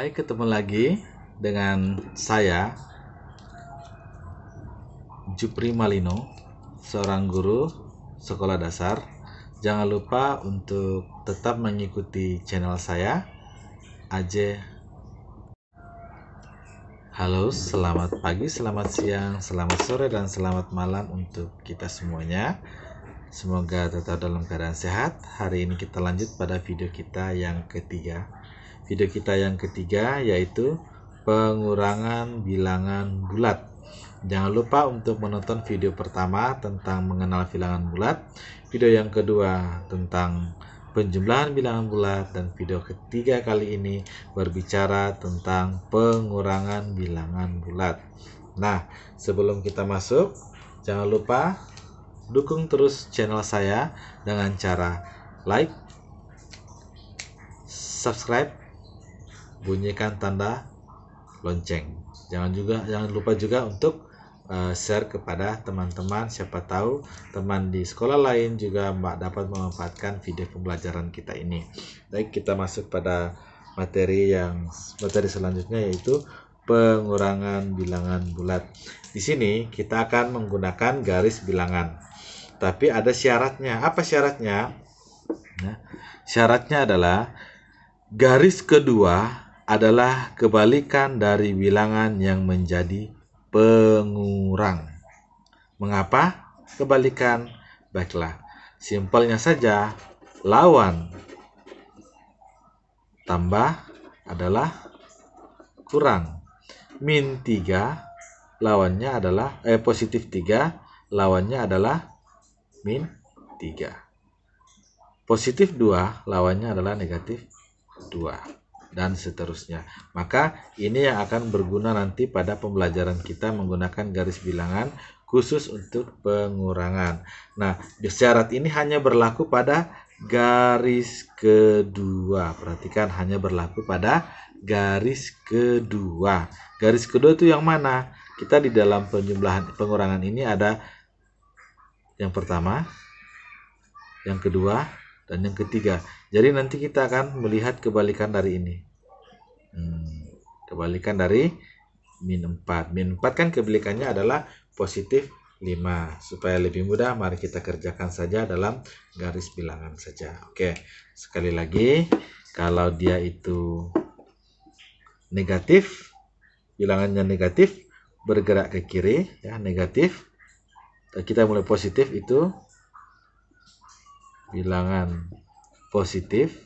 Hai, ketemu lagi dengan saya Jupri Malino, seorang guru sekolah dasar. Jangan lupa untuk tetap mengikuti channel saya, AJ. Halo, selamat pagi, selamat siang, selamat sore, dan selamat malam untuk kita semuanya. Semoga tetap dalam keadaan sehat. Hari ini kita lanjut pada video kita yang ketiga. Video kita yang ketiga yaitu pengurangan bilangan bulat. Jangan lupa untuk menonton video pertama tentang mengenal bilangan bulat, video yang kedua tentang penjumlahan bilangan bulat, dan video ketiga kali ini berbicara tentang pengurangan bilangan bulat. Nah, sebelum kita masuk, jangan lupa dukung terus channel saya dengan cara like, subscribe, bunyikan tanda lonceng. Jangan lupa juga untuk share kepada teman-teman, siapa tahu teman di sekolah lain juga dapat memanfaatkan video pembelajaran kita ini. Baik, kita masuk pada materi selanjutnya yaitu pengurangan bilangan bulat. Di sini kita akan menggunakan garis bilangan. Tapi ada syaratnya. Apa syaratnya? Nah, syaratnya adalah garis kedua adalah kebalikan dari bilangan yang menjadi pengurang. Mengapa kebalikan? Baiklah, simpelnya saja, lawan tambah adalah kurang. Min 3 lawannya adalah positif 3 lawannya adalah min 3. Positif 2 lawannya adalah negatif 2. Dan seterusnya. Maka ini yang akan berguna nanti pada pembelajaran kita menggunakan garis bilangan khusus untuk pengurangan. Nah, syarat ini hanya berlaku pada garis kedua. Perhatikan, hanya berlaku pada garis kedua. Garis kedua itu yang mana? Kita di dalam pengurangan ini ada yang pertama, yang kedua, dan yang ketiga. Jadi nanti kita akan melihat kebalikan dari ini. Kebalikan dari min 4. Min 4 kan kebalikannya adalah positif 5. Supaya lebih mudah, mari kita kerjakan saja dalam garis bilangan saja. Oke, sekali lagi, kalau dia itu negatif, bilangannya negatif, bergerak ke kiri, ya, negatif. Kita mulai positif, itu bilangan positif,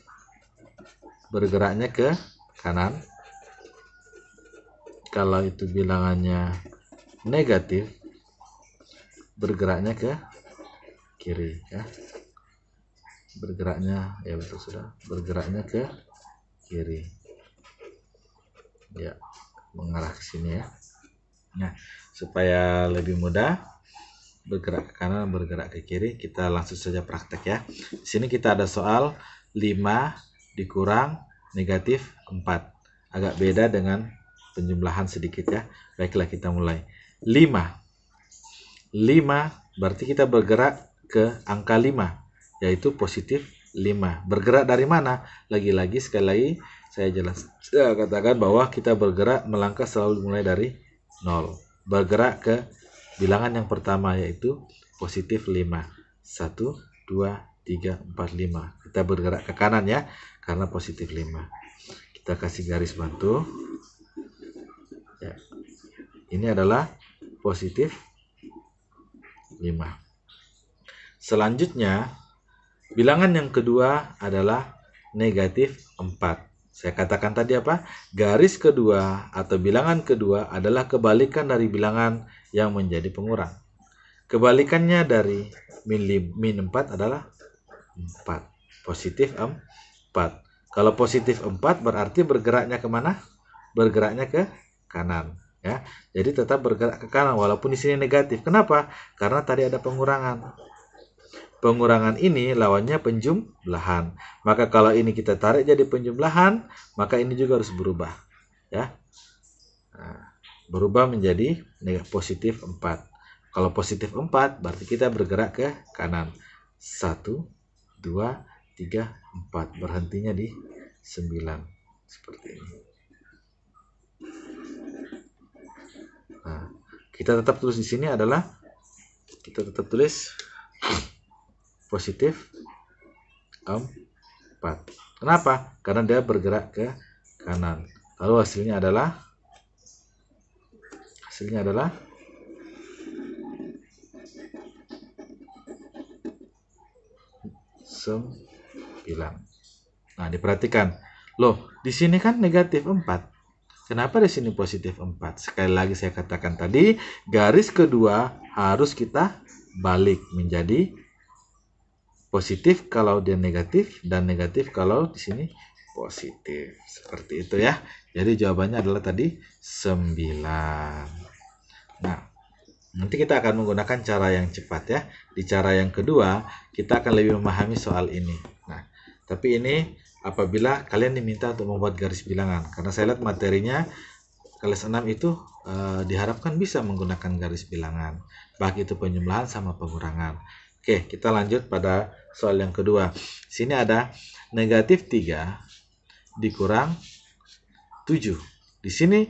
bergeraknya ke kanan. Kalau itu bilangannya negatif, bergeraknya ke kiri, ya. Bergeraknya, ya betul, sudah, bergeraknya ke kiri, ya, mengarah ke sini, ya. Nah, supaya lebih mudah, bergerak ke kanan, bergerak ke kiri, kita langsung saja praktek, ya. Di sini kita ada soal 5 dikurang negatif 4. Agak beda dengan penjumlahan sedikit, ya. Baiklah, kita mulai. 5 berarti kita bergerak ke angka 5, yaitu positif 5. Bergerak dari mana? Lagi-lagi, sekali lagi saya katakan bahwa kita bergerak melangkah selalu mulai dari 0. Bergerak ke bilangan yang pertama, yaitu positif 5. 1, 2, 3, 4, 5. Kita bergerak ke kanan, ya, karena positif 5. Kita kasih garis bantu. Ya. Ini adalah positif 5. Selanjutnya, bilangan yang kedua adalah negatif 4. Saya katakan tadi apa? Garis kedua atau bilangan kedua adalah kebalikan dari bilangan yang menjadi pengurang. Kebalikannya dari min 4 adalah 4. Positif 4. Kalau positif 4 berarti bergeraknya kemana? Bergeraknya ke kanan, ya. Jadi tetap bergerak ke kanan walaupun di sini negatif. Kenapa? Karena tadi ada pengurangan. Pengurangan ini lawannya penjumlahan. Maka kalau ini kita tarik jadi penjumlahan, maka ini juga harus berubah, ya. Nah, berubah menjadi positif 4. Kalau positif 4 berarti kita bergerak ke kanan. 1, 2, 3, 4. Berhentinya di 9. Seperti ini. kita tetap tulis di sini adalah kita tetap tulis positif 4. Kenapa? Karena dia bergerak ke kanan. Lalu hasilnya adalah 9. Nah, diperhatikan. Loh, di sini kan negatif 4. Kenapa di sini positif 4? Sekali lagi saya katakan tadi, garis kedua harus kita balik menjadi positif kalau dia negatif dan negatif kalau di sini positif. Seperti itu ya. Jadi jawabannya adalah tadi 9. Nah, nanti kita akan menggunakan cara yang cepat ya. Di cara yang kedua, kita akan lebih memahami soal ini. Nah, tapi ini apabila kalian diminta untuk membuat garis bilangan. Karena saya lihat materinya kelas 6 itu diharapkan bisa menggunakan garis bilangan. Baik itu penjumlahan sama pengurangan. Oke, kita lanjut pada soal yang kedua. Sini ada negatif 3 dikurang 7. Di sini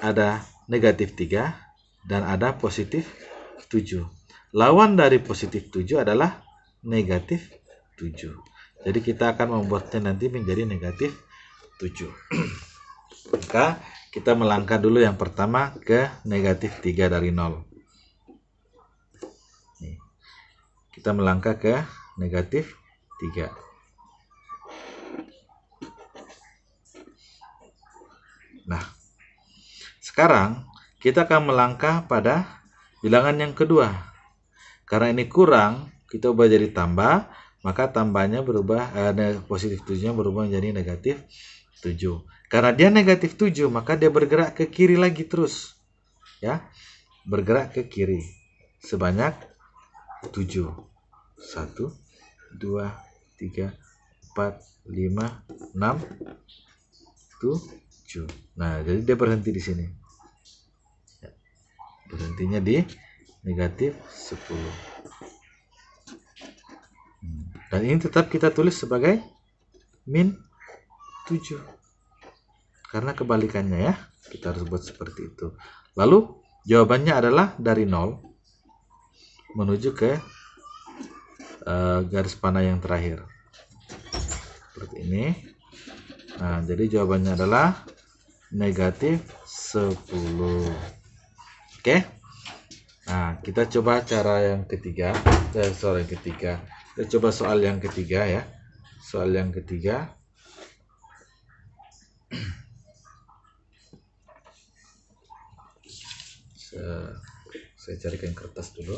ada negatif 3 dan ada positif 7. Lawan dari positif 7 adalah negatif 7. Jadi kita akan membuatnya nanti menjadi negatif 7. Maka kita melangkah dulu yang pertama ke negatif 3 dari 0. Nih. Kita melangkah ke negatif 3. Nah, sekarang kita akan melangkah pada bilangan yang kedua. Karena ini kurang, kita ubah jadi tambah, maka tambahnya berubah, positif 7-nya berubah menjadi negatif 7. Karena dia negatif 7, maka dia bergerak ke kiri lagi terus. Ya, bergerak ke kiri sebanyak 7. 1, 2, 3, 4, 5, 6, 7. Nah, jadi dia berhenti di sini. Berhentinya di negatif 10. Dan ini tetap kita tulis sebagai min 7. Karena kebalikannya ya. Kita harus buat seperti itu. Lalu jawabannya adalah dari 0 menuju ke garis panah yang terakhir. Seperti ini. Nah, jadi jawabannya adalah negatif 10. Oke. Nah, kita coba cara yang ketiga. Soal yang ketiga. Kita coba soal yang ketiga ya. Soal yang ketiga. Saya carikan kertas dulu.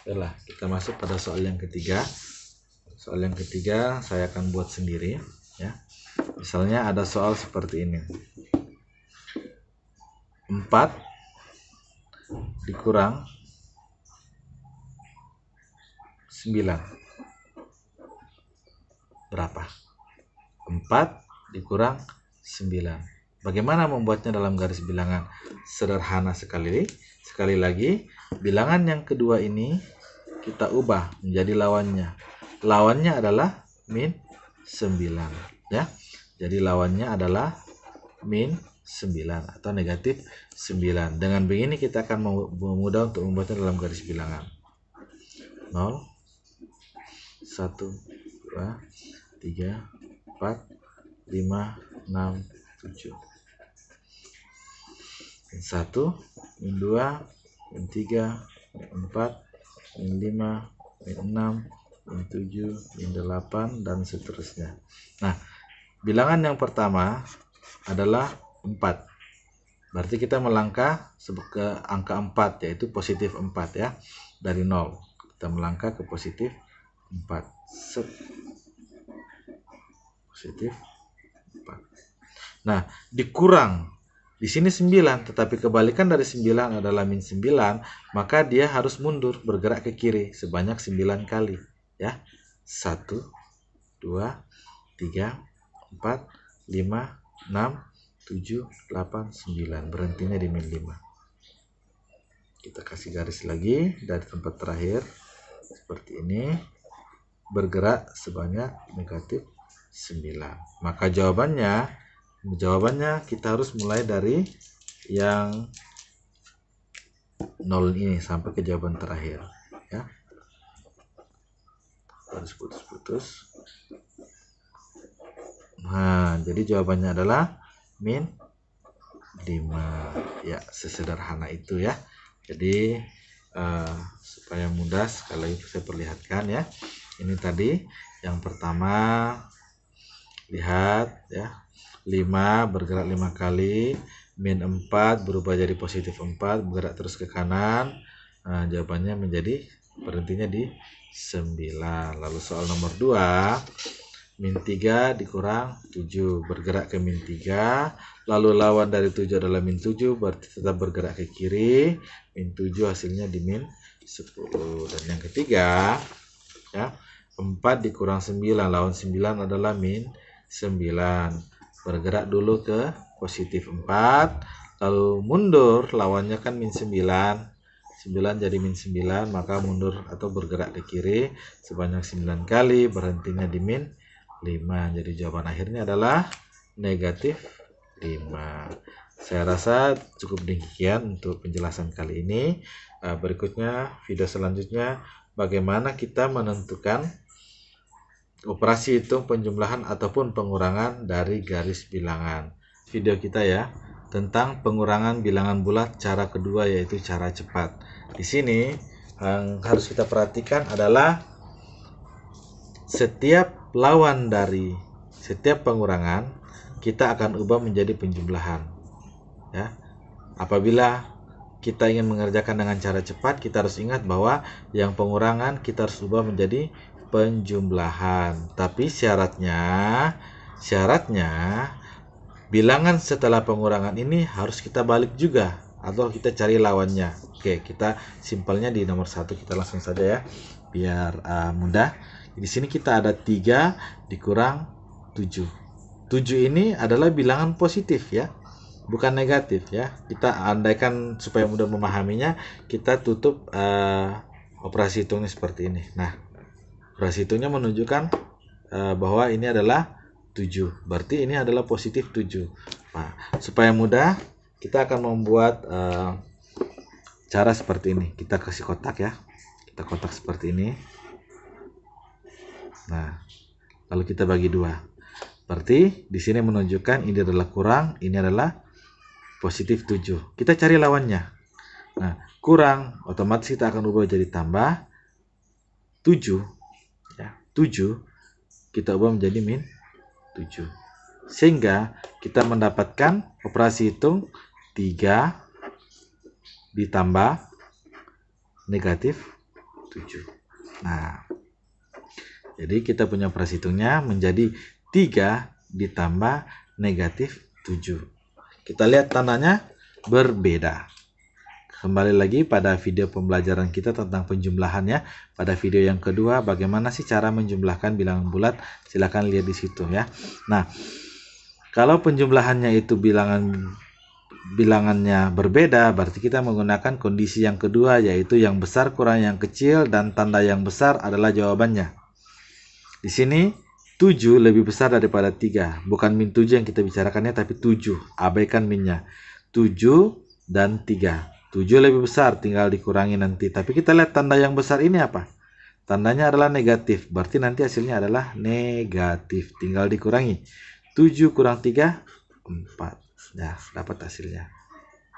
Oke, kita masuk pada soal yang ketiga. Soal yang ketiga saya akan buat sendiri ya. Misalnya ada soal seperti ini. 4 dikurang 9 berapa? 4 dikurang 9. Bagaimana membuatnya dalam garis bilangan? Sederhana sekali. Sekali lagi, bilangan yang kedua ini kita ubah menjadi lawannya. Lawannya adalah min 9 ya. Jadi lawannya adalah min 9 atau negatif 9. Dengan begini kita akan mudah untuk membuatnya dalam garis bilangan. 0, 1, 2, 3, 4, 5, 6, 7. Min 1, min 2, min 3, min 4, min 5, min 6, min 7, min 8, dan seterusnya. Nah, bilangan yang pertama adalah 4. Berarti kita melangkah ke angka 4, yaitu positif 4 ya. Dari 0. Kita melangkah ke positif 4. Positif 4. Nah, dikurang. Di sini 9, tetapi kebalikan dari 9 adalah min 9, maka dia harus mundur, bergerak ke kiri sebanyak 9 kali. Ya. 1, 2, 3, 4, 5, 6, 7, 8, 9. Berhentinya di min 5. Kita kasih garis lagi dari tempat terakhir. Seperti ini. Bergerak sebanyak negatif 9. Maka jawabannya Jawabannya kita harus mulai dari yang 0 ini sampai ke jawaban terakhir ya. Harus putus-putus. Nah, jadi jawabannya adalah min 5 ya, sesederhana itu ya. Jadi supaya mudah sekali lagi saya perlihatkan ya. Ini tadi yang pertama, lihat ya, 5 bergerak 5 kali, min 4 berubah jadi positif 4, bergerak terus ke kanan. Nah, jawabannya menjadi berhentinya di 9. Lalu soal nomor 2, min 3 dikurang 7, bergerak ke min 3, lalu lawan dari 7 adalah min 7, berarti tetap bergerak ke kiri, min 7 hasilnya di min 10. Dan yang ketiga ya, 4 dikurang 9, lawan 9 adalah min 9, bergerak dulu ke positif 4, lalu mundur, lawannya kan min 9, 9 jadi min 9, maka mundur atau bergerak ke kiri sebanyak 9 kali, berhentinya di min 5. Jadi jawaban akhirnya adalah negatif 5. Saya rasa cukup demikian untuk penjelasan kali ini. Berikutnya video selanjutnya bagaimana kita menentukan operasi hitung penjumlahan ataupun pengurangan dari garis bilangan. Video kita ya tentang pengurangan bilangan bulat cara kedua, yaitu cara cepat. Di sini yang harus kita perhatikan adalah setiap lawan dari setiap pengurangan kita akan ubah menjadi penjumlahan ya. Apabila kita ingin mengerjakan dengan cara cepat, kita harus ingat bahwa yang pengurangan kita harus ubah menjadi penjumlahan. Tapi syaratnya bilangan setelah pengurangan ini harus kita balik juga atau kita cari lawannya. Oke, kita simpelnya di nomor 1 kita langsung saja ya biar mudah. Di sini kita ada 3 dikurang 7. 7 ini adalah bilangan positif ya, bukan negatif ya. Kita andaikan supaya mudah memahaminya, kita tutup operasi hitungnya seperti ini. Nah, operasi hitungnya menunjukkan bahwa ini adalah 7, berarti ini adalah positif 7. Nah, supaya mudah kita akan membuat cara seperti ini. Kita kasih kotak ya, kita kotak seperti ini. Nah, lalu kita bagi 2. Berarti di sini menunjukkan ini adalah kurang, ini adalah positif 7. Kita cari lawannya. Nah, kurang otomatis kita akan ubah jadi tambah 7 ya. 7 kita ubah menjadi min 7. Sehingga kita mendapatkan operasi hitung 3 ditambah negatif 7. Nah, jadi kita punya operasi hitungnya menjadi 3 ditambah negatif 7. Kita lihat tandanya berbeda. Kembali lagi pada video pembelajaran kita tentang penjumlahan ya. Pada video yang kedua, bagaimana sih cara menjumlahkan bilangan bulat? Silahkan lihat di situ ya. Nah, kalau penjumlahannya itu bilangannya berbeda, berarti kita menggunakan kondisi yang kedua, yaitu yang besar kurang yang kecil dan tanda yang besar adalah jawabannya. Di sini 7 lebih besar daripada 3. Bukan min 7 yang kita bicarakannya, tapi 7. Abaikan minnya. 7 dan 3. 7 lebih besar, tinggal dikurangi nanti. Tapi kita lihat tanda yang besar ini apa? Tandanya adalah negatif. Berarti nanti hasilnya adalah negatif. Tinggal dikurangi. 7 kurang 3, 4. Nah, dapat hasilnya.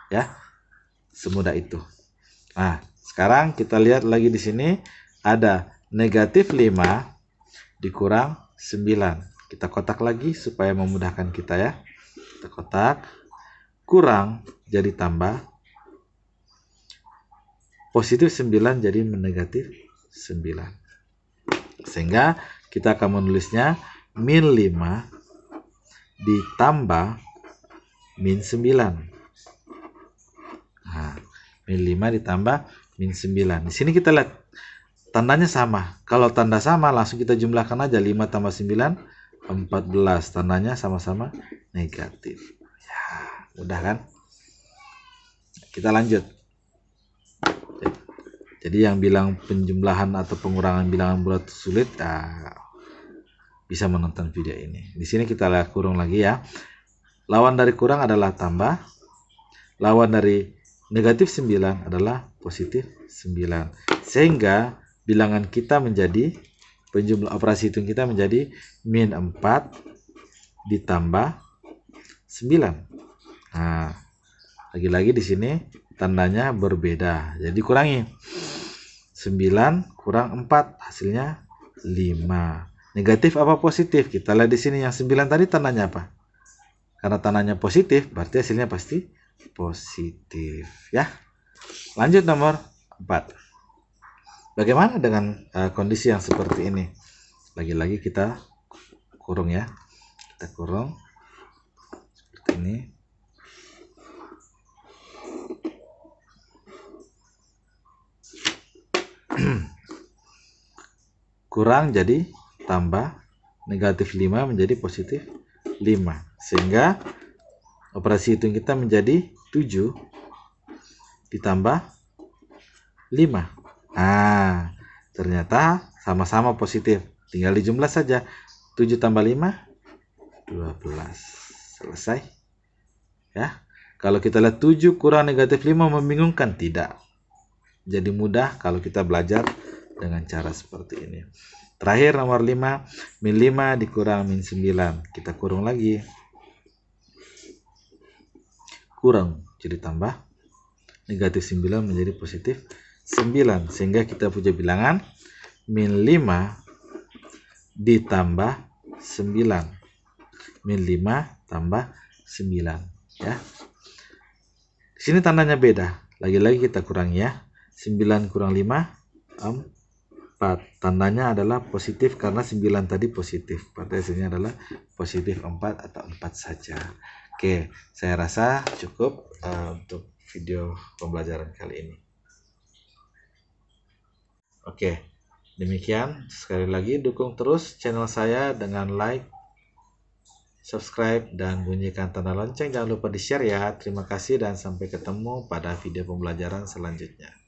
Ya, semudah itu. Nah, sekarang kita lihat lagi di sini ada negatif 5 dikurang 9. Kita kotak lagi supaya memudahkan kita ya. Kita kotak. Kurang jadi tambah. Positif 9 jadi negatif 9. Sehingga kita akan menulisnya min 5 ditambah min 9. Nah, min 5 ditambah min 9. Di sini kita lihat tandanya sama. Kalau tanda sama langsung kita jumlahkan aja. 5 tambah 9, 14. Tandanya sama-sama negatif. Ya, mudah kan? Kita lanjut. Jadi yang bilang penjumlahan atau pengurangan bilangan bulat sulit, bisa menonton video ini. Di sini kita lihat kurung lagi ya. lawan dari kurang adalah tambah, lawan dari negatif 9 adalah positif 9. Sehingga bilangan kita menjadi, penjumlah operasi hitung kita menjadi min 4 ditambah 9. Nah, lagi-lagi di sini tandanya berbeda. Jadi kurangi. 9 kurang 4 hasilnya 5. Negatif apa positif? Kita lihat di sini yang 9 tadi tandanya apa? Karena tandanya positif, berarti hasilnya pasti positif ya. Lanjut nomor 4. Bagaimana dengan kondisi yang seperti ini? Lagi-lagi kita kurung ya. Kita kurung seperti ini. Kurang jadi tambah, negatif 5 menjadi positif 5. Sehingga operasi hitung kita menjadi 7 ditambah 5. Nah, ternyata sama-sama positif. Tinggal dijumlah saja. 7 tambah 5, 12. Selesai. Ya. Kalau kita lihat 7 kurang negatif 5 membingungkan? Tidak. Jadi mudah kalau kita belajar dengan cara seperti ini. Terakhir nomor 5, min 5 dikurang min 9. Kita kurung lagi. Kurang jadi tambah, negatif 9 menjadi positif 9. Sehingga kita punya bilangan min 5 ditambah 9. Min 5 tambah 9 ya. Di sini tandanya beda. Lagi-lagi kita kurangi ya. 9 kurang 5, 4. Tandanya adalah positif karena 9 tadi positif. Pada hasilnya adalah positif 4 atau 4 saja. Oke, saya rasa cukup untuk video pembelajaran kali ini. Oke, demikian. Sekali lagi dukung terus channel saya dengan like, subscribe, dan bunyikan tanda lonceng. Jangan lupa di-share ya. Terima kasih dan sampai ketemu pada video pembelajaran selanjutnya.